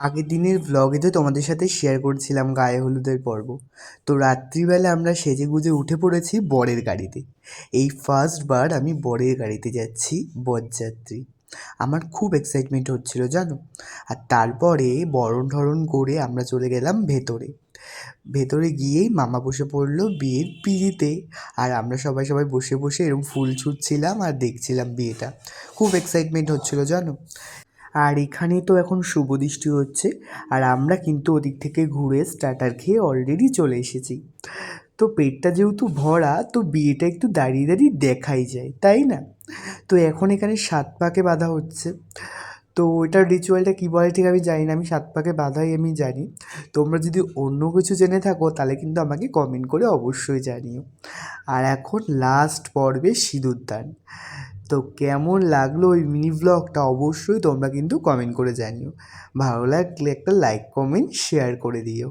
আগের দিনের ভ্লগে তো তোমাদের সাথে শেয়ার করছিলাম গায়ে হলুদের পর্ব। তো রাত্রিবেলা আমরা সেজেগুজে উঠে পড়েছি বরের গাড়িতে। এই ফার্স্ট বার আমি বরের গাড়িতে যাচ্ছি বরযাত্রী। আমার খুব এক্সাইটমেন্ট হচ্ছিল জানো। আর তারপরে বরণ ঠরণ করে আমরা চলে গেলাম ভেতরে। ভেতরে গিয়েই মামা বসে পড়লো বিয়ের পিঁড়িতে। আর আমরা সবাই সবাই বসে বসে এরকম ফুল ছুঁড়ছিলাম আর দেখছিলাম বিয়েটা। খুব এক্সাইটমেন্ট হচ্ছিল জানো। আর এখানে তো এখন শুভ দৃষ্টি হচ্ছে। আর আমরা কিন্তু ওদিক থেকে ঘুরে স্টার্টার খেয়ে অলরেডি চলে এসেছি। তো পেটটা যেহেতু ভরা, তো বিয়েটা একটু দাঁড়িয়ে দাঁড়িয়ে দেখাই যায়, তাই না? তো এখন এখানে 7 পাকে বাঁধা হচ্ছে। তো ওইটার রিচুয়ালটা কী বলে ঠিক আমি জানি না, আমি 7 পাকে বাঁধাই আমি জানি। তোমরা যদি অন্য কিছু জেনে থাকো তাহলে কিন্তু আমাকে কমেন্ট করে অবশ্যই জানিও। আর এখন লাস্ট পর্বে সিঁদুরদান। তো কেমন লাগলো ওই মিনি ব্লগটা অবশ্যই তোমরা কিন্তু কমেন্ট করে জানিও। ভালো লাগলে একটা লাইক কমেন্ট শেয়ার করে দিও।